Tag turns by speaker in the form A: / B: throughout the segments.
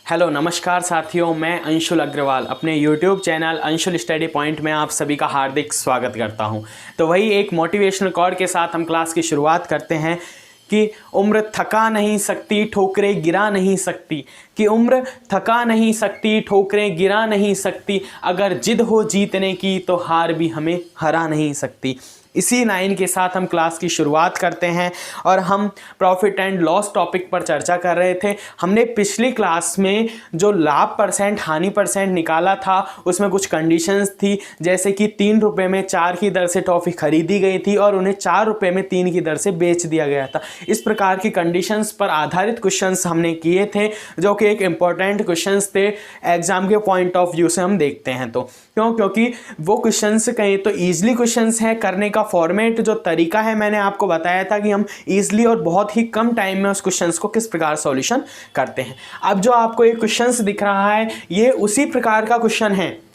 A: Hello नमस्कार साथियों, मैं अंशुल अग्रवाल अपने YouTube channel Anshul study point में आप सभी का हार्दिक स्वागत करता हूं। तो वही एक मोटिवेशनल कोट के साथ हम क्लास की शुरुआत करते हैं कि उम्र थका नहीं सकती, ठोकरें गिरा नहीं सकती। कि उम्र थका नहीं सकती, ठोकरें गिरा नहीं सकती। अगर जिद हो जीतने की तो हार भी हमें हरा नहीं सकती। इसी लाइन के साथ हम क्लास की शुरुआत करते हैं और हम प्रॉफिट एंड लॉस टॉपिक पर चर्चा कर रहे थे। हमने पिछली क्लास में जो लाभ परसेंट हानि परसेंट निकाला था उसमें कुछ कंडीशंस थी, जैसे कि 3 रुपये में 4 की दर से टॉफ़ी खरीदी गई थी और उन्हें 4 रुपये में 3 की दर से बेच दिया गया था। इस प्रकार की कंडीशंस पर आधारित क्वेश्चंस हमने किए थे, जो कि एक इम्पॉर्टेंट क्वेश्चंस थे एग्जाम के पॉइंट ऑफ व्यू से हम देखते हैं। तो क्योंकि वो क्वेश्चंस कहीं तो ईजिली क्वेश्चंस हैं, करने का फॉर्मेट जो तरीका है मैंने आपको बताया था कि हम ईजिली और बहुत ही कम टाइम में उस क्वेश्चंस को किस प्रकार सॉल्यूशन करते हैं। अब जो आपको एक क्वेश्चंस दिख रहा है ये उसी प्रकार का क्वेश्चन है,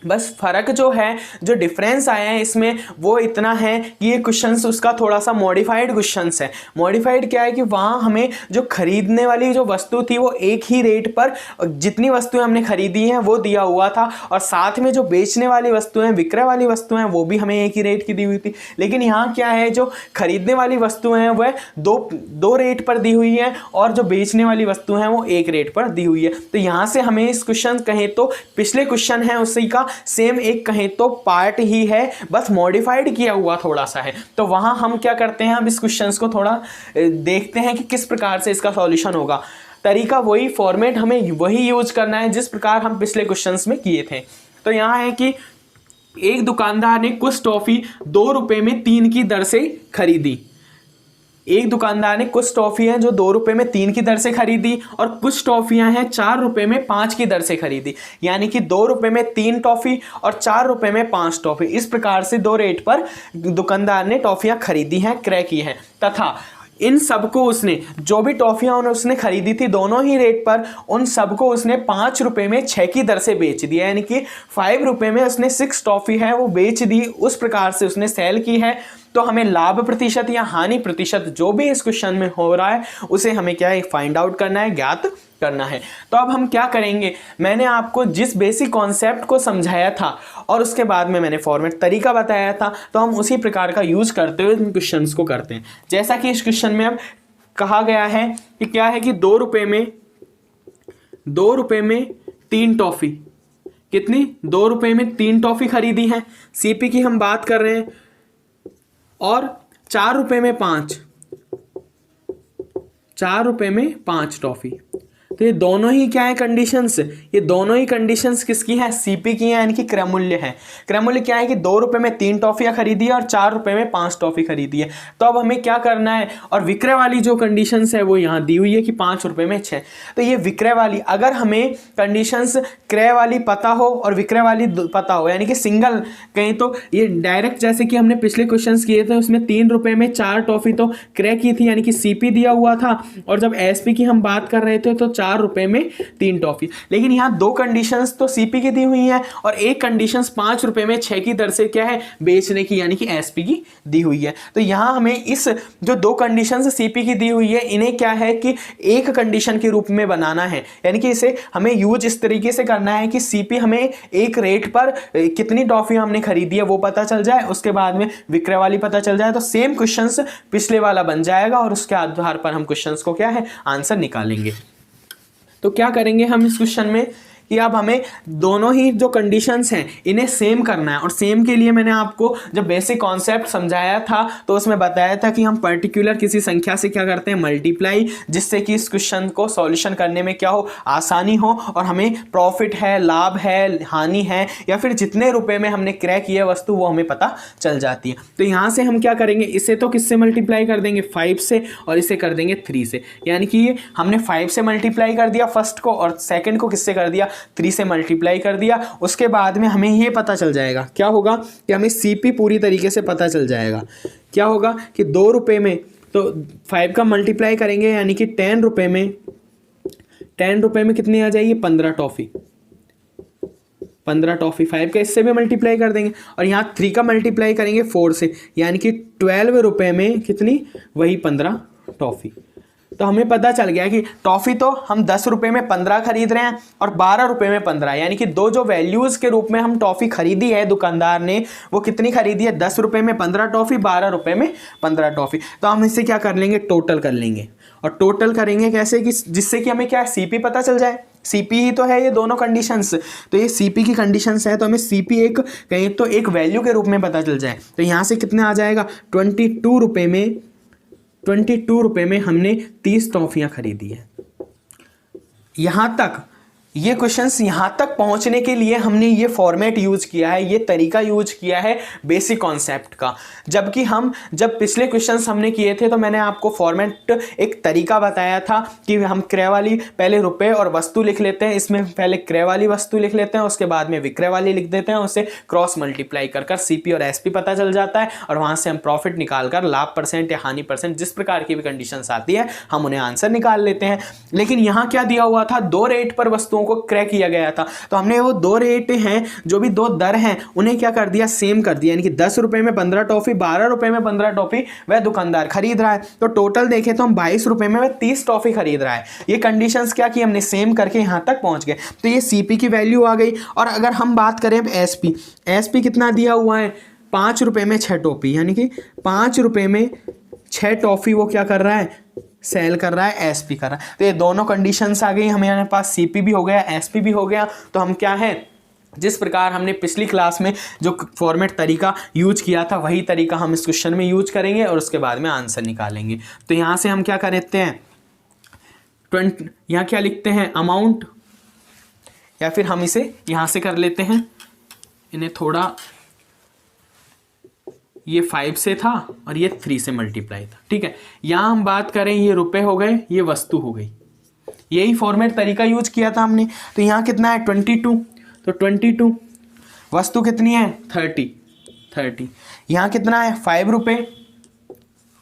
A: बस फ़र्क जो है, जो डिफरेंस आया है इसमें वो इतना है कि ये क्वेश्चंस उसका थोड़ा सा मॉडिफाइड क्वेश्चंस है। मॉडिफाइड क्या है कि वहाँ हमें जो खरीदने वाली जो वस्तु थी वो एक ही रेट पर जितनी वस्तुएं हमने खरीदी हैं वो दिया हुआ था, और साथ में जो बेचने वाली वस्तुएं, विक्रय वाली वस्तुएं, वो भी हमें एक ही रेट की दी हुई थी। लेकिन यहाँ क्या है, जो खरीदने वाली वस्तुएं हैं वह दो रेट पर दी हुई हैं और जो बेचने वाली वस्तुएं हैं वो एक रेट पर दी हुई है। तो यहाँ से हमें इस क्वेश्चन कहें तो पिछले क्वेश्चन है उसी का सेम एक कहें तो पार्ट ही है, बस मॉडिफाइड किया हुआ थोड़ा सा है। तो वहां हम क्या करते हैं, हम इस क्वेश्चंस को थोड़ा देखते हैं कि किस प्रकार से इसका सॉल्यूशन होगा। तरीका वही, फॉर्मेट हमें वही यूज करना है जिस प्रकार हम पिछले क्वेश्चंस में किए थे। तो यहाँ है कि एक दुकानदार ने कुछ टॉफी 2 रुपये में 3 की दर से खरीदी। एक दुकानदार ने कुछ टॉफियां जो 2 रुपये में 3 की दर से खरीदी और कुछ टॉफियां हैं 4 रुपये में 5 की दर से खरीदी। यानी कि 2 रुपये में 3 टॉफी और 4 रुपये में 5 टॉफी, इस प्रकार से 2 रेट पर दुकानदार ने टॉफियां खरीदी हैं, क्रय की हैं। तथा इन सबको उसने, जो भी टॉफियां उसने खरीदी थी दोनों ही रेट पर, उन सबको उसने 5 रुपये में 6 की दर से बेच दिया। यानी कि 5 रुपये में उसने 6 टॉफी है वो बेच दी, उस प्रकार से उसने सेल की है। तो हमें लाभ प्रतिशत या हानि प्रतिशत जो भी इस क्वेश्चन में हो रहा है उसे हमें क्या है, फाइंड आउट करना है, ज्ञात करना है। तो अब हम क्या करेंगे, मैंने आपको जिस बेसिक कॉन्सेप्ट को समझाया था और उसके बाद में मैंने फॉर्मेट तरीका बताया था, तो हम उसी प्रकार का यूज करते हुए इन क्वेश्चंस को करते हैं। जैसा कि इस क्वेश्चन में अब कहा गया है कि क्या है कि 2 रुपये में 3 टॉफी, कितनी, 2 रुपये में 3 टॉफी खरीदी है, सीपी की हम बात कर रहे हैं, और 4 रुपये में 5 टॉफी। तो ये दोनों ही क्या है कंडीशंस, ये दोनों ही कंडीशंस किसकी हैं, सीपी की हैं, यानी कि क्रय मूल्य है। क्रय मूल्य क्या है कि 2 रुपये में 3 टॉफियां खरीदी है और 4 रुपये में 5 टॉफी खरीदी है। तो अब हमें क्या करना है, और विक्रय वाली जो कंडीशंस है वो यहाँ दी हुई है कि 5 रुपये में 6। तो ये विक्रय वाली, अगर हमें कंडीशंस क्रय वाली पता हो और विक्रय वाली पता हो, यानी कि सिंगल कहीं तो ये डायरेक्ट, जैसे कि हमने पिछले क्वेश्चन किए थे उसमें 3 रुपये में 4 टॉफी तो क्रय की थी, यानी कि सीपी दिया हुआ था, और जब एसपी की हम बात कर रहे थे तो 4 रुपये में 3 टॉफी। लेकिन यहाँ 2 कंडीशंस तो सीपी की दी हुई है और एक कंडीशंस 5 रुपये में 6 की दर से क्या है, बेचने की, यानी कि एसपी की दी हुई है। तो यहाँ हमें इस जो 2 कंडीशंस सीपी की दी हुई है इन्हें क्या है कि एक कंडीशन के रूप में बनाना है, यानी कि इसे हमें यूज इस तरीके से करना है कि सीपी हमें एक रेट पर कितनी टॉफियां हमने खरीदी है वो पता चल जाए, उसके बाद में विक्रय वाली पता चल जाए, तो सेम क्वेश्चंस पिछले वाला बन जाएगा और उसके आधार पर हम क्वेश्चंस को क्या है, आंसर निकालेंगे। तो क्या करेंगे हम इस क्वेश्चन में कि अब हमें दोनों ही जो कंडीशंस हैं इन्हें सेम करना है, और सेम के लिए मैंने आपको जब बेसिक कॉन्सेप्ट समझाया था तो उसमें बताया था कि हम पर्टिकुलर किसी संख्या से क्या करते हैं, मल्टीप्लाई, जिससे कि इस क्वेश्चन को सॉल्यूशन करने में क्या हो, आसानी हो, और हमें प्रॉफिट है, लाभ है, हानि है, या फिर जितने रुपए में हमने क्रय किया वस्तु वो हमें पता चल जाती है। तो यहाँ से हम क्या करेंगे, इसे तो किससे मल्टीप्लाई कर देंगे, 5 से, और इसे कर देंगे 3 से। यानी कि ये हमने 5 से मल्टीप्लाई कर दिया फर्स्ट को, और सेकेंड को किससे कर दिया, 3 से मल्टीप्लाई कर दिया। उसके बाद में हमें ये पता चल जाएगा, क्या होगा कि हमें सीपी पूरी तरीके से पता चल जाएगा। क्या होगा कि 2 रुपये में तो 5 का मल्टीप्लाई करेंगे, यानी कि 10 रुपये में कितनी आ जाएगी, 15 टॉफी। 5 का इससे भी मल्टीप्लाई कर देंगे, और यहाँ 3 का मल्टीप्लाई करेंगे 4 से, यानी कि 12 रुपये में कितनी, वही 15 टॉफी। तो हमें पता चल गया कि टॉफ़ी तो हम 10 रुपये में 15 खरीद रहे हैं और 12 रुपये में 15, यानी कि दो जो वैल्यूज़ के रूप में हम टॉफ़ी खरीदी है दुकानदार ने, वो कितनी खरीदी है, 10 रुपये में 15 टॉफ़ी, 12 रुपये में 15 टॉफ़ी। तो हम इसे क्या कर लेंगे, टोटल कर लेंगे। और टोटल करेंगे कैसे, कि जिससे कि हमें क्या सीपी पता चल जाए। सीपी ही तो है ये दोनों कंडीशंस, तो ये सीपी की कंडीशंस है, तो हमें सीपी एक कहीं तो एक वैल्यू के रूप में पता चल जाए। तो यहाँ से कितना आ जाएगा, 22 रुपये में हमने 30 टॉफ़ियाँ खरीदी है। यहाँ तक ये क्वेश्चंस यहाँ तक पहुँचने के लिए हमने ये फॉर्मेट यूज किया है, ये तरीका यूज किया है बेसिक कॉन्सेप्ट का। जबकि हम जब पिछले क्वेश्चंस हमने किए थे तो मैंने आपको फॉर्मेट एक तरीका बताया था कि हम क्रय वाली पहले रुपए और वस्तु लिख लेते हैं, इसमें पहले क्रय वाली वस्तु लिख लेते हैं, उसके बाद में विक्रय वाली लिख देते हैं, उसे क्रॉस मल्टीप्लाई कर सीपी और एसपी पता चल जाता है, और वहाँ से हम प्रॉफिट निकाल कर लाभ परसेंट या हानि परसेंट जिस प्रकार की भी कंडीशंस आती है हम उन्हें आंसर निकाल लेते हैं। लेकिन यहाँ क्या दिया हुआ था, 2 रेट पर वस्तुओं को क्रय किया गया था, तो हमने वो 2 रेट हैं, जो भी 2 दर हैं, उन्हें क्या कर दिया, सेम कर दिया, यानी कि 10 रुपये में 15 टॉफ़ी, 12 रुपये में 15 टॉफ़ी वह दुकानदार खरीद रहा है। तो टोटल देखें तो हम 22 रुपये में वह 30 टॉफ़ी खरीद रहा है। ये कंडीशंस क्या की हमने, सेम करके यहाँ तक पहुँच गए। तो ये सीपी की वैल्यू आ गई। और अगर हम बात करें एसपी कितना दिया हुआ है, 5 रुपये में 6 टॉफ़ी, यानी कि 5 रुपये में 6 टॉफ़ी वो क्या कर रहा है, सेल कर रहा है, एसपी कर रहा है। तो ये दोनों कंडीशंस आ गई, हमारे पास सीपी भी हो गया, एसपी भी हो गया। तो हम क्या है, जिस प्रकार हमने पिछली क्लास में जो फॉर्मेट तरीका यूज किया था वही तरीका हम इस क्वेश्चन में यूज करेंगे और उसके बाद में आंसर निकालेंगे। तो यहाँ से हम क्या करते हैं, 20, यहाँ क्या लिखते हैं, अमाउंट, या फिर हम इसे यहाँ से कर लेते हैं, इन्हें थोड़ा, ये 5 से था और ये 3 से मल्टीप्लाई था, ठीक है। यहाँ हम बात करें, ये रुपए हो गए, ये वस्तु हो गई, यही फॉर्मेट तरीका यूज किया था हमने। तो यहाँ कितना है, 22, तो 22, वस्तु कितनी है, 30, यहाँ कितना है, 5 रुपये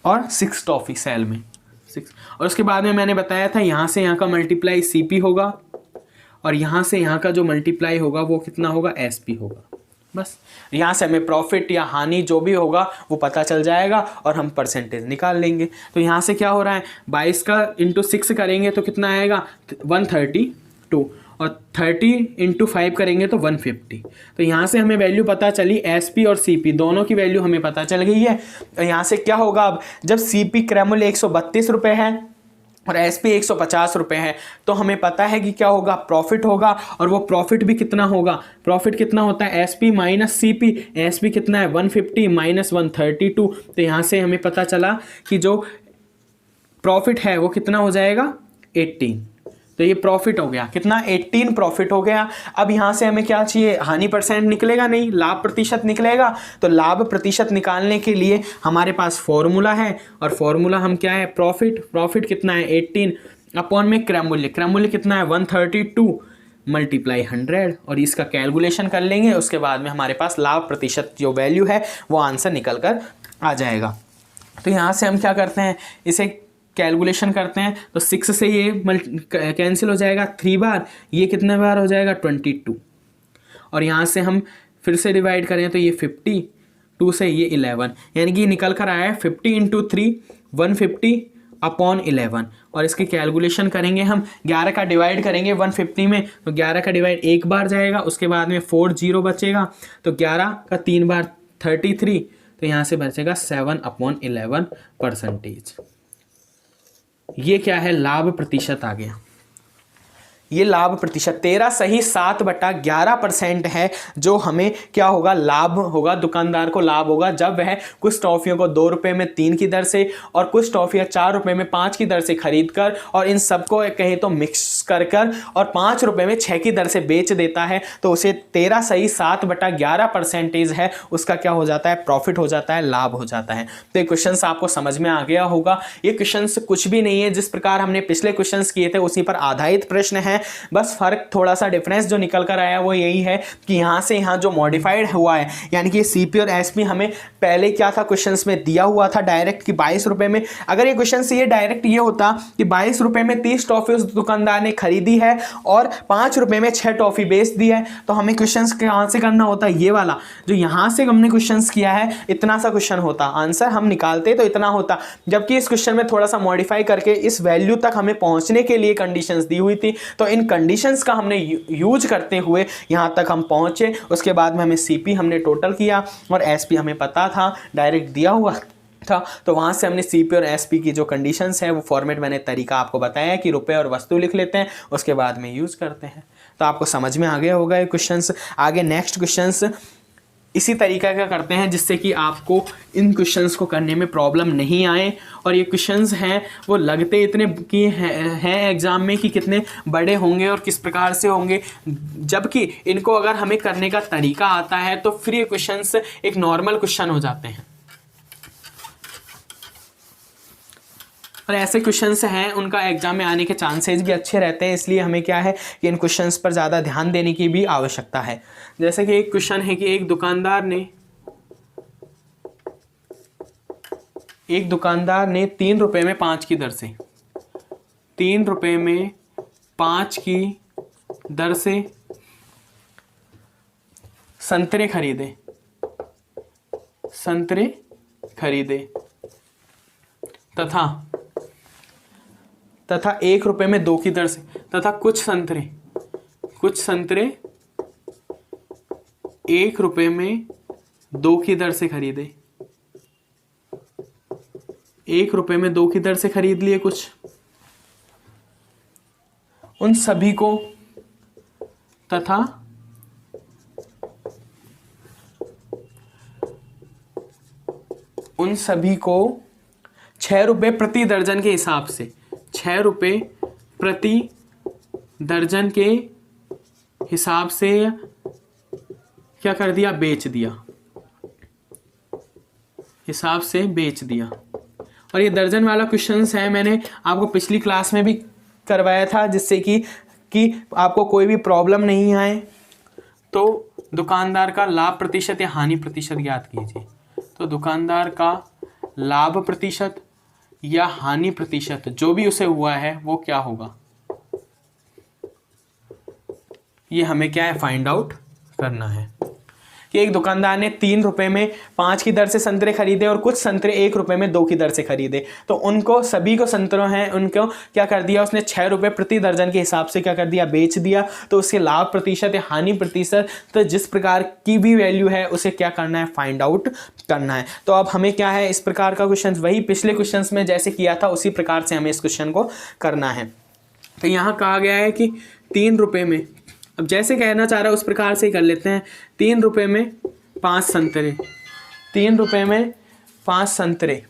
A: और 6 टॉफ़ी सेल में 6। और उसके बाद में मैंने बताया था यहाँ से यहाँ का मल्टीप्लाई सीपी होगा और यहाँ से यहाँ का जो मल्टीप्लाई होगा वो कितना होगा, एसपी होगा। बस यहाँ से हमें प्रॉफिट या हानि जो भी होगा वो पता चल जाएगा और हम परसेंटेज निकाल लेंगे। तो यहाँ से क्या हो रहा है, 22 का इंटू 6 करेंगे तो कितना आएगा, 132, और 30 इंटू 5 करेंगे तो 150। तो यहाँ से हमें वैल्यू पता चली, एसपी और सीपी दोनों की वैल्यू हमें पता चल गई है। तो यहाँ से क्या होगा, अब जब सीपी क्रय मूल्य 132 रुपये है और एसपी 150 रुपये है, तो हमें पता है कि क्या होगा, प्रॉफिट होगा। और वो प्रॉफिट भी कितना होगा, प्रॉफिट कितना होता है, एसपी माइनस सीपी, एसपी कितना है, 150 माइनस 132। तो यहाँ से हमें पता चला कि जो प्रॉफिट है वो कितना हो जाएगा, 18। तो ये प्रॉफिट हो गया, कितना, 18 प्रॉफिट हो गया। अब यहाँ से हमें क्या चाहिए, हानि परसेंट निकलेगा नहीं, लाभ प्रतिशत निकलेगा। तो लाभ प्रतिशत निकालने के लिए हमारे पास फॉर्मूला है, और फॉर्मूला हम क्या है, प्रॉफिट कितना है, 18 अपॉन में क्रय मूल्य कितना है, 132 मल्टीप्लाई 100, और इसका कैलकुलेशन कर लेंगे। उसके बाद में हमारे पास लाभ प्रतिशत जो वैल्यू है वो आंसर निकल कर आ जाएगा। तो यहाँ से हम क्या करते हैं, इसे कैलकुलेशन करते हैं। तो 6 से ये कैंसिल हो जाएगा 3 बार, ये कितने बार हो जाएगा, 22। और यहाँ से हम फिर से डिवाइड करें तो ये 50, 2 से ये 11, यानी कि निकल कर आया है 50 इंटू 3 150 अपॉन 11। और इसकी कैलकुलेशन करेंगे हम, 11 का डिवाइड करेंगे 150 में, तो 11 का डिवाइड एक बार जाएगा, उसके बाद में 4 0 बचेगा, तो 11 का 3 बार 33, तो यहाँ से बचेगा 7/11%। ये क्या है, लाभ प्रतिशत आ गया। ये लाभ प्रतिशत 13 सही 7/11% है, जो हमें क्या होगा, लाभ होगा, दुकानदार को लाभ होगा जब वह कुछ टॉफ़ियों को 2 रुपये में 3 की दर से और कुछ टॉफ़ियाँ 4 रुपये में 5 की दर से खरीद कर और इन सबको कहें तो मिक्स कर और 5 रुपये में 6 की दर से बेच देता है। तो उसे 13 सही 7/11% है, उसका क्या हो जाता है, प्रॉफिट हो जाता है, लाभ हो जाता है। तो ये क्वेश्चन आपको समझ में आ गया होगा। ये क्वेश्चन कुछ भी नहीं है, जिस प्रकार हमने पिछले क्वेश्चन किए थे उसी पर आधारित प्रश्न है। हैं, बस फ़र्क थोड़ा सा डिफरेंस जो निकल कर आया वो यही है कि यहाँ से यहाँ जो मॉडिफाइड हुआ है, यानी कि CP और SP हमें पहले क्या था क्वेश्चंस में दिया हुआ था डायरेक्ट कि 22 रुपये में, अगर ये क्वेश्चन से ये डायरेक्ट ये होता कि 22 रुपये में 30 टॉफ़ी उस दुकानदार ने खरीदी है और 5 रुपये में 6 टॉफ़ी बेच दी है, तो हमें क्वेश्चंस कहाँ से करना होता, ये वाला जो यहाँ से हमने क्वेश्चंस किया है इतना सा क्वेश्चन होता, आंसर हम निकालते तो इतना होता, जबकि इस क्वेश्चन में थोड़ा सा मॉडिफाई करके इस वैल्यू तक हमें पहुँचने के लिए कंडीशंस दी हुई थी, तो इन कंडीशंस का हमने यूज करते हुए यहाँ तक हम पहुँचे। उसके बाद में हमें CP हमने टोटल किया और SP हमें पता था डायरेक्ट दिया हुआ था, तो वहाँ से हमने CP और SP की जो कंडीशंस है वो फॉर्मेट मैंने तरीका आपको बताया कि रुपए और वस्तु लिख लेते हैं, उसके बाद में यूज़ करते हैं। तो आपको समझ में आ गया होगा ये क्वेश्चंस। आगे नेक्स्ट क्वेश्चंस इसी तरीका का करते हैं जिससे कि आपको इन क्वेश्चंस को करने में प्रॉब्लम नहीं आए, और ये क्वेश्चंस हैं वो लगते इतने कि हैं एग्ज़ाम में कि कितने बड़े होंगे और किस प्रकार से होंगे, जबकि इनको अगर हमें करने का तरीका आता है तो फिर ये क्वेश्चंस एक नॉर्मल क्वेश्चन हो जाते हैं। और ऐसे क्वेश्चंस हैं उनका एग्जाम में आने के चांसेस भी अच्छे रहते हैं, इसलिए हमें क्या है कि इन क्वेश्चंस पर ज़्यादा ध्यान देने की भी आवश्यकता है। जैसे कि एक क्वेश्चन है कि एक दुकानदार ने 3 रुपये में 5 की दर से 3 रुपये में 5 की दर से संतरे खरीदे तथा 1 रुपये में 2 की दर से तथा कुछ संतरे 1 रुपये में 2 की दर से खरीदे। 1 रुपये में 2 की दर से खरीद लिए कुछ, उन सभी को तथा उन सभी को 6 रुपये प्रति दर्जन के हिसाब से 6 रुपये प्रति दर्जन के हिसाब से क्या कर दिया, बेच दिया। और ये दर्जन वाला क्वेश्चंस है, मैंने आपको पिछली क्लास में भी करवाया था जिससे कि आपको कोई भी प्रॉब्लम नहीं आए। तो दुकानदार का लाभ प्रतिशत या हानि प्रतिशत ज्ञात कीजिए। तो दुकानदार का लाभ प्रतिशत या हानि प्रतिशत जो भी उसे हुआ है वो क्या होगा, ये हमें क्या है फाइंड आउट करना है। कि एक दुकानदार ने 3 रुपये में 5 की दर से संतरे खरीदे और कुछ संतरे 1 रुपये में 2 की दर से खरीदे, तो उनको सभी को संतरों हैं उनको क्या कर दिया उसने 6 रुपये प्रति दर्जन के हिसाब से क्या कर दिया, बेच दिया। तो उसके लाभ प्रतिशत या हानि प्रतिशत तो जिस प्रकार की भी वैल्यू है उसे क्या करना है, फाइंड आउट करना है। तो अब हमें क्या है इस प्रकार का क्वेश्चन वही पिछले क्वेश्चन में जैसे किया था उसी प्रकार से हमें इस क्वेश्चन को करना है। तो यहाँ कहा गया है कि 3 रुपये में, अब जैसे कहना चाह रहा है उस प्रकार से ही कर लेते हैं। 3 रुपये में 5 संतरे, 3 रुपये में 5 संतरे,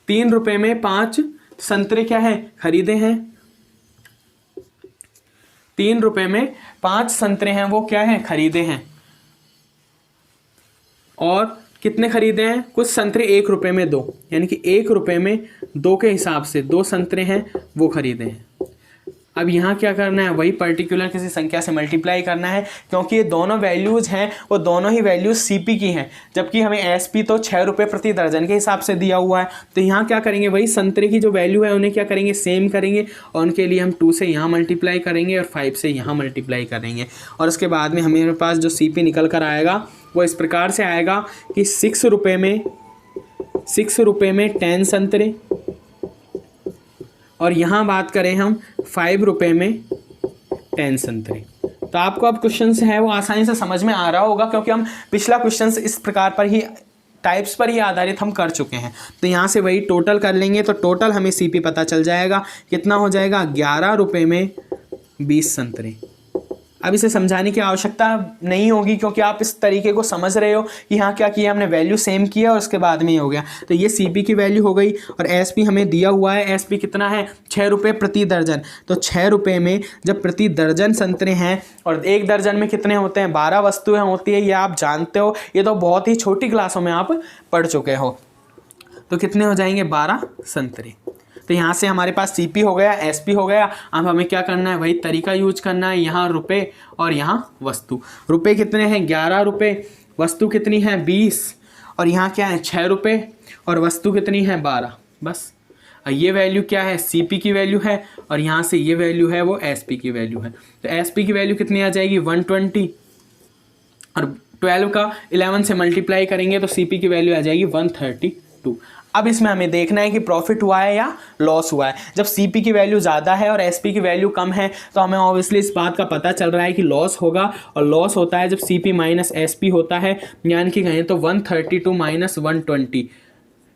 A: 3 रुपये में 5 संतरे क्या है, खरीदे हैं। 3 रुपये में 5 संतरे हैं वो क्या है, खरीदे हैं। और कितने खरीदे हैं, कुछ संतरे 1 रुपये में 2, यानी कि 1 रुपये में 2 के हिसाब से 2 संतरे हैं वो खरीदे हैं। अब यहाँ क्या करना है, वही पर्टिकुलर किसी संख्या से मल्टीप्लाई करना है, क्योंकि ये दोनों वैल्यूज़ हैं वो दोनों ही वैल्यूज़ CP की हैं, जबकि हमें SP तो 6 रुपये प्रति दर्जन के हिसाब से दिया हुआ है। तो यहाँ क्या करेंगे, वही संतरे की जो वैल्यू है उन्हें क्या करेंगे, सेम करेंगे, और उनके लिए हम 2 से यहाँ मल्टीप्लाई करेंगे और 5 से यहाँ मल्टीप्लाई करेंगे। और उसके बाद में हमारे पास जो CP निकल कर आएगा वो इस प्रकार से आएगा कि 6 रुपये में 10 संतरे, और यहाँ बात करें हम 5 रुपये में 10 संतरे। तो आपको अब क्वेश्चंस है वो आसानी से समझ में आ रहा होगा, क्योंकि हम पिछला क्वेश्चंस इस प्रकार पर ही टाइप्स पर ही आधारित हम कर चुके हैं। तो यहाँ से वही टोटल कर लेंगे तो टोटल हमें CP पता चल जाएगा, कितना हो जाएगा, 11 रुपये में 20 संतरे। अब इसे समझाने की आवश्यकता नहीं होगी, क्योंकि आप इस तरीके को समझ रहे हो कि यहाँ क्या किया हमने, वैल्यू सेम किया और उसके बाद में ही हो गया। तो ये CP की वैल्यू हो गई, और SP हमें दिया हुआ है, SP कितना है, 6 रुपये प्रति दर्जन। तो 6 रुपये में जब प्रति दर्जन संतरे हैं, और 1 दर्जन में कितने होते हैं, 12 वस्तुएं होती है, ये आप जानते हो, ये तो बहुत ही छोटी क्लासों में आप पढ़ चुके हो। तो कितने हो जाएंगे, 12 संतरे। तो यहाँ से हमारे पास CP हो गया, SP हो गया। अब हमें क्या करना है, वही तरीका यूज करना है। यहाँ रुपए और यहाँ वस्तु। रुपए कितने हैं, 11 रुपये। वस्तु कितनी है, 20। और यहाँ क्या है, 6 रुपये। और वस्तु कितनी है, 12। बस ये वैल्यू क्या है, CP की वैल्यू है। और यहाँ से ये वैल्यू है वो SP की वैल्यू है। तो SP की वैल्यू कितनी आ जाएगी, 120। और 12 का 11 से मल्टीप्लाई करेंगे तो CP की वैल्यू आ जाएगी 132। अब इसमें हमें देखना है कि प्रॉफिट हुआ है या लॉस हुआ है। जब CP की वैल्यू ज़्यादा है और SP की वैल्यू कम है तो हमें ऑब्वियसली इस बात का पता चल रहा है कि लॉस होगा। और लॉस होता है जब CP माइनस SP होता है, यानी कि कहें तो 132 माइनस 120।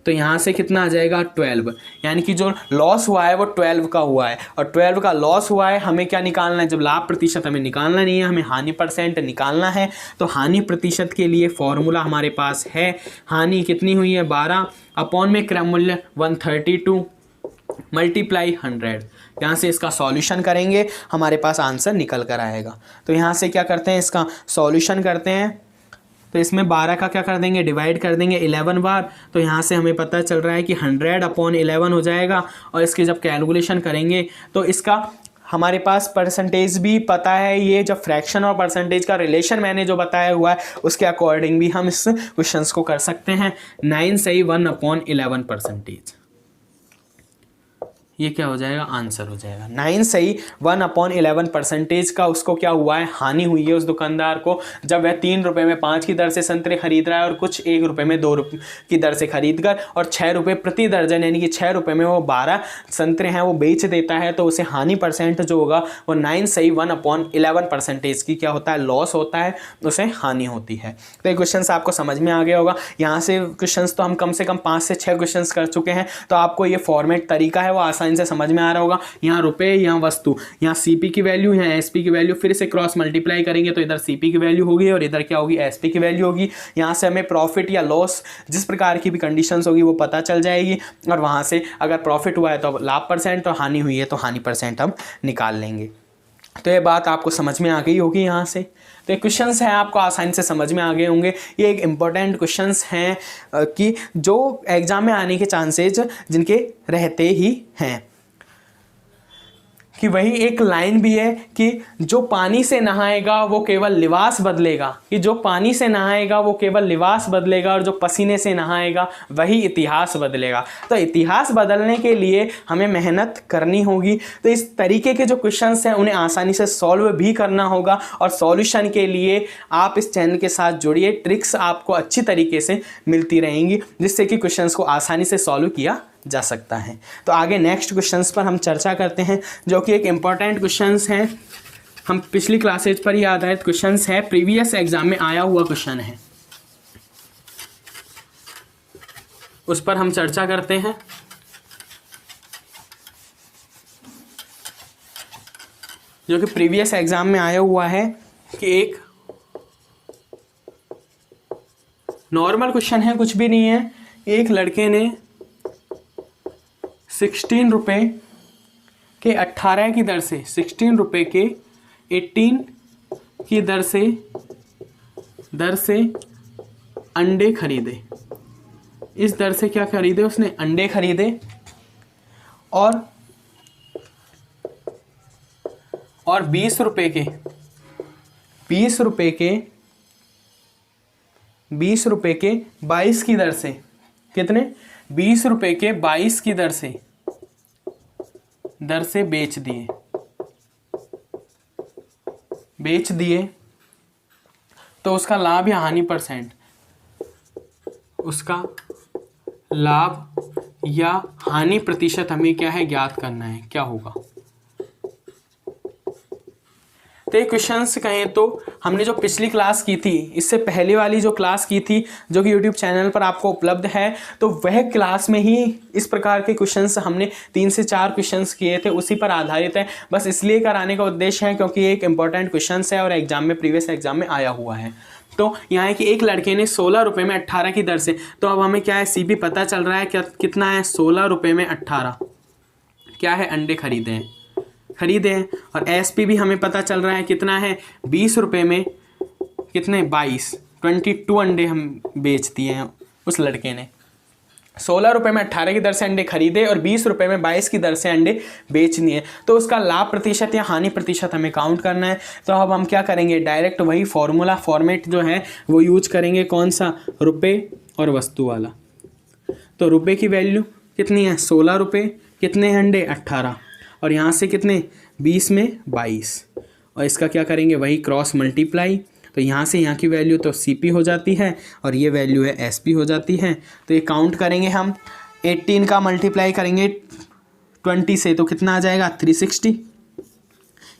A: तो यहाँ से कितना आ जाएगा, 12। यानी कि जो लॉस हुआ है वो 12 का हुआ है। और 12 का लॉस हुआ है। हमें क्या निकालना है, जब लाभ प्रतिशत हमें निकालना नहीं है, हमें हानि परसेंट निकालना है। तो हानि प्रतिशत के लिए फॉर्मूला हमारे पास है, हानि कितनी हुई है, 12 अपॉन में क्रम मूल्य 132 मल्टीप्लाई 100। यहाँ से इसका सॉल्यूशन करेंगे, हमारे पास आंसर निकल कर आएगा। तो यहाँ से क्या करते हैं, इसका सॉल्यूशन करते हैं। तो इसमें 12 का क्या कर देंगे, डिवाइड कर देंगे 11 बार। तो यहाँ से हमें पता चल रहा है कि 100 अपॉन 11 हो जाएगा। और इसकी जब कैलकुलेशन करेंगे तो इसका हमारे पास परसेंटेज भी पता है। ये जब फ्रैक्शन और परसेंटेज का रिलेशन मैंने जो बताया हुआ है उसके अकॉर्डिंग भी हम इस क्वेश्चंस को कर सकते हैं। 9 सही 1/11%। ये क्या हो जाएगा, आंसर हो जाएगा। 9 सही 1/11% का उसको क्या हुआ है, हानि हुई है उस दुकानदार को, जब वह 3 रुपये में 5 की दर से संतरे खरीद रहा है और कुछ 1 रुपये में 2 रुपये की दर से खरीद कर और 6 रुपये प्रति दर्जन यानी कि 6 रुपये में वो 12 संतरे हैं वो बेच देता है। तो उसे हानि परसेंट जो होगा वो 9 सही 1/11% की क्या होता है, लॉस होता है, उसे हानि होती है। तो ये क्वेश्चन आपको समझ में आ गया होगा। यहाँ से क्वेश्चन तो हम कम से कम 5 से 6 क्वेश्चन कर चुके हैं। तो आपको ये फॉर्मेट तरीका है वो आसानी से समझ में आ रहा होगा। यहाँ रुपए, यहाँ वस्तु, यहाँ CP की वैल्यू, यहाँ SP की वैल्यू, फिर से क्रॉस मल्टीप्लाई करेंगे तो इधर CP की वैल्यू होगी और इधर क्या होगी, SP की वैल्यू होगी। यहाँ से हमें प्रॉफिट या लॉस जिस प्रकार की भी कंडीशंस होगी वो पता चल जाएगी। और वहाँ से अगर प्रॉफिट हुआ है तो लाभ परसेंट और हानि हुई है तो हानि परसेंट हम निकाल लेंगे। तो ये बात आपको समझ में आ गई होगी यहाँ से। तो ये क्वेश्चंस हैं आपको आसानी से समझ में आ गए होंगे। ये एक इम्पॉर्टेंट क्वेश्चंस हैं कि जो एग्जाम में आने के चांसेज जिनके रहते ही हैं। कि वही एक लाइन भी है कि जो पानी से नहाएगा वो केवल लिबास बदलेगा, कि जो पानी से नहाएगा वो केवल लिबास बदलेगा और जो पसीने से नहाएगा वही इतिहास बदलेगा। तो इतिहास बदलने के लिए हमें मेहनत करनी होगी। तो इस तरीके के जो क्वेश्चंस हैं उन्हें आसानी से सॉल्व भी करना होगा। और सॉल्यूशन के लिए आप इस चैनल के साथ जुड़िए, ट्रिक्स आपको अच्छी तरीके से मिलती रहेंगी जिससे कि क्वेश्चंस को आसानी से सॉल्व किया जा सकता है। तो आगे नेक्स्ट क्वेश्चंस पर हम चर्चा करते हैं जो कि एक इम्पॉर्टेंट क्वेश्चंस हैं। हम पिछली क्लासेज पर ही आधारित क्वेश्चंस है, प्रीवियस एग्जाम में आया हुआ क्वेश्चन है, उस पर हम चर्चा करते हैं। जो कि प्रीवियस एग्जाम में आया हुआ है कि एक नॉर्मल क्वेश्चन है, कुछ भी नहीं है। एक लड़के ने 16 रुपये के 18 की दर से 16 रुपये के 18 की दर से अंडे खरीदे। इस दर से क्या खरीदे, उसने अंडे खरीदे और 20 रुपये के 22 की दर से, कितने, 20 रुपये के 22 की दर से बेच दिए तो उसका लाभ या हानि परसेंट, उसका लाभ या हानि प्रतिशत हमें क्या है, ज्ञात करना है, क्या होगा। तो ये क्वेश्चंस कहें तो हमने जो पिछली क्लास की थी, इससे पहले वाली जो क्लास की थी जो कि यूट्यूब चैनल पर आपको उपलब्ध है, तो वह क्लास में ही इस प्रकार के क्वेश्चंस हमने 3 से 4 क्वेश्चंस किए थे, उसी पर आधारित है। बस इसलिए कराने का उद्देश्य है क्योंकि एक इंपॉर्टेंट क्वेश्चंस है और एग्जाम में, प्रीवियस एग्जाम में आया हुआ है। तो यहाँ है कि एक लड़के ने 16 रुपये में 18 की दर से, तो अब हमें क्या है, CP पता चल रहा है क्या, कितना है, 16 रुपये में 18 क्या है, अंडे खरीदे हैं। और SP भी हमें पता चल रहा है कितना है, 20 रुपये में कितने, 22 अंडे हम बेच दिए हैं उस लड़के ने। ₹16 में 18 की दर से अंडे खरीदे और ₹20 में 22 की दर से अंडे बेच दिए, तो उसका लाभ प्रतिशत या हानि प्रतिशत हमें काउंट करना है। तो अब हम क्या करेंगे, डायरेक्ट वही फॉर्मूला फॉर्मेट जो है वो यूज करेंगे, कौन सा, रुपये और वस्तु वाला। तो रुपये की वैल्यू कितनी है, ₹16, कितने अंडे, 18, और यहाँ से कितने, 20 में 22, और इसका क्या करेंगे, वही क्रॉस मल्टीप्लाई। तो यहाँ से यहाँ की वैल्यू तो CP हो जाती है और ये वैल्यू है SP हो जाती है। तो ये काउंट करेंगे हम, 18 का मल्टीप्लाई करेंगे 20 से तो कितना आ जाएगा, 360।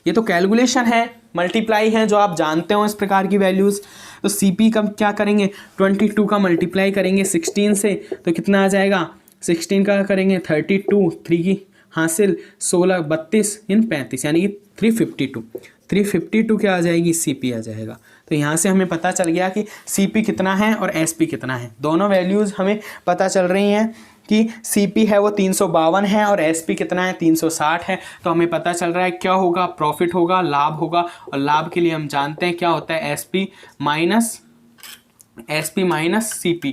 A: ये तो कैलकुलेशन है, मल्टीप्लाई है, जो आप जानते हो इस प्रकार की वैल्यूज़। तो CP का क्या करेंगे, 22 का मल्टीप्लाई करेंगे 16 से तो कितना आ जाएगा, 16 का करेंगे 32, 3 की हासिल, 16, 32 इन 35 यानी कि 352 क्या आ जाएगी, CP आ जाएगा। तो यहाँ से हमें पता चल गया कि CP कितना है और SP कितना है। दोनों वैल्यूज़ हमें पता चल रही हैं कि CP है वो 352 है और SP कितना है, 360 है। तो हमें पता चल रहा है क्या होगा, प्रॉफिट होगा, लाभ होगा, और लाभ के लिए हम जानते हैं क्या होता है, SP माइनस CP।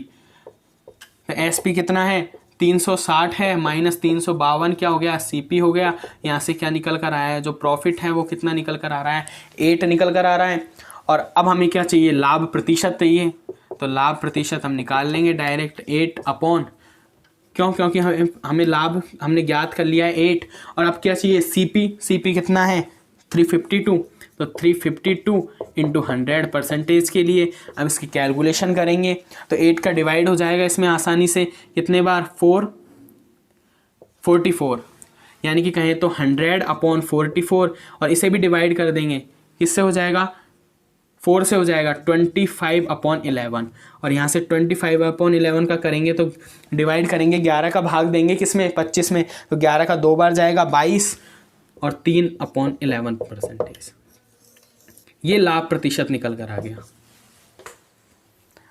A: तो SP कितना है, 360 है, माइनस 352 क्या हो गया, CP हो गया। यहाँ से क्या निकल कर आया है, जो प्रॉफिट है वो कितना निकल कर आ रहा है, 8 निकल कर आ रहा है। और अब हमें क्या चाहिए, लाभ प्रतिशत चाहिए। तो लाभ प्रतिशत हम निकाल लेंगे डायरेक्ट 8 अपॉन, क्योंकि हमें लाभ हमने ज्ञात कर लिया है 8, और अब क्या चाहिए, CP कितना है, 352। तो 352 इंटू 100% के लिए अब इसकी कैलकुलेशन करेंगे तो 8 का डिवाइड हो जाएगा इसमें आसानी से, कितने बार, 44, यानी कि कहें तो 100/44, और इसे भी डिवाइड कर देंगे, किससे हो जाएगा, 4 से हो जाएगा, 25/11, और यहाँ से 25/11 का करेंगे तो डिवाइड करेंगे, 11 का भाग देंगे किसमें, 25 में, तो 11 का 2 बार जाएगा 22, और 3/11%। ये लाभ प्रतिशत निकल कर आ गया।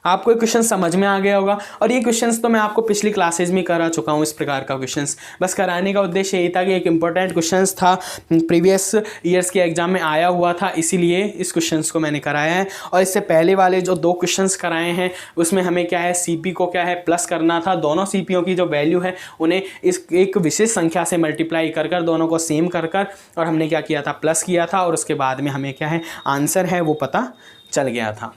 A: आपको ये क्वेश्चन समझ में आ गया होगा, और ये क्वेश्चंस तो मैं आपको पिछली क्लासेज में करा चुका हूँ। इस प्रकार का क्वेश्चंस बस कराने का उद्देश्य यही था कि एक इम्पोर्टेंट क्वेश्चंस था, प्रीवियस ईयर्स के एग्जाम में आया हुआ था, इसीलिए इस क्वेश्चंस को मैंने कराया है। और इससे पहले वाले जो 2 क्वेश्चंस कराए हैं उसमें हमें क्या है, CP को क्या है, प्लस करना था। दोनों CPओ की जो वैल्यू है उन्हें इस एक विशेष संख्या से मल्टीप्लाई कर दोनों को सेम कर और हमने क्या किया था, प्लस किया था, और उसके बाद में हमें क्या है, आंसर है वो पता चल गया था।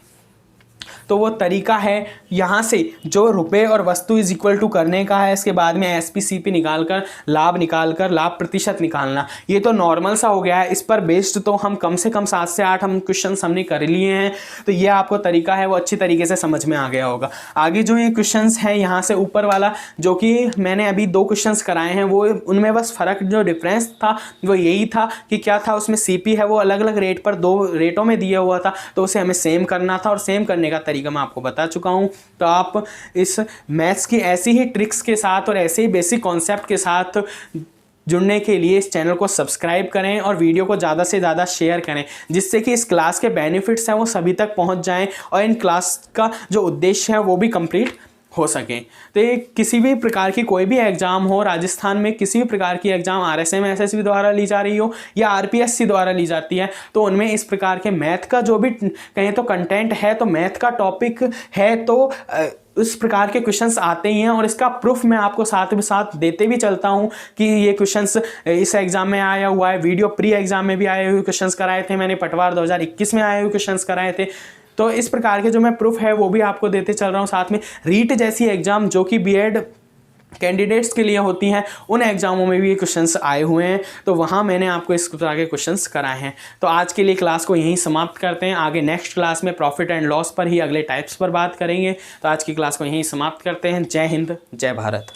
A: तो वो तरीका है यहाँ से जो रुपए और वस्तु इज इक्वल टू करने का है, इसके बाद में SP CP निकालकर लाभ प्रतिशत निकालना। ये तो नॉर्मल सा हो गया है, इस पर बेस्ड तो हम कम से कम 7 से 8 हम क्वेश्चन हमने कर लिए हैं। तो ये आपको तरीका है वो अच्छी तरीके से समझ में आ गया होगा। आगे जो ये क्वेश्चंस हैं यहाँ से ऊपर वाला, जो कि मैंने अभी 2 क्वेश्चंस कराए हैं, वो उनमें बस फ़र्क जो डिफरेंस था वो यही था कि क्या था, उसमें CP है वो अलग अलग रेट पर 2 रेटों में दिया हुआ था, तो उसे हमें सेम करना था, और सेम करने का तरीका मैं आपको बता चुका हूं। तो आप इस मैथ्स की ऐसी ही ट्रिक्स के साथ और ऐसे ही बेसिक कॉन्सेप्ट के साथ जुड़ने के लिए इस चैनल को सब्सक्राइब करें और वीडियो को ज़्यादा से ज़्यादा शेयर करें, जिससे कि इस क्लास के बेनिफिट्स हैं वो सभी तक पहुंच जाएं और इन क्लास का जो उद्देश्य है वो भी कंप्लीट हो सके। तो ये किसी भी प्रकार की कोई भी एग्ज़ाम हो, राजस्थान में किसी भी प्रकार की एग्ज़ाम RSM SSB द्वारा ली जा रही हो या RPSC द्वारा ली जाती है, तो उनमें इस प्रकार के मैथ का जो भी कहें तो कंटेंट है, तो मैथ का टॉपिक है, तो उस प्रकार के क्वेश्चंस आते ही हैं। और इसका प्रूफ मैं आपको साथ में साथ देते भी चलता हूं कि ये क्वेश्चंस इस एग्जाम में आया हुआ है। वीडियो प्री एग्जाम में भी आए हुए क्वेश्चंस कराए थे मैंने, पटवार 2021 में आए हुए क्वेश्चंस कराए थे। तो इस प्रकार के जो मैं प्रूफ है वो भी आपको देते चल रहा हूँ। साथ में रीट जैसी एग्जाम जो कि B.Ed कैंडिडेट्स के लिए होती हैं, उन एग्जामों में भी ये क्वेश्चंस आए हुए हैं, तो वहाँ मैंने आपको इस तरह के क्वेश्चंस कराए हैं। तो आज के लिए क्लास को यहीं समाप्त करते हैं। आगे नेक्स्ट क्लास में प्रॉफिट एंड लॉस पर ही अगले टाइप्स पर बात करेंगे। तो आज की क्लास को यहीं समाप्त करते हैं। जय हिंद, जय भारत।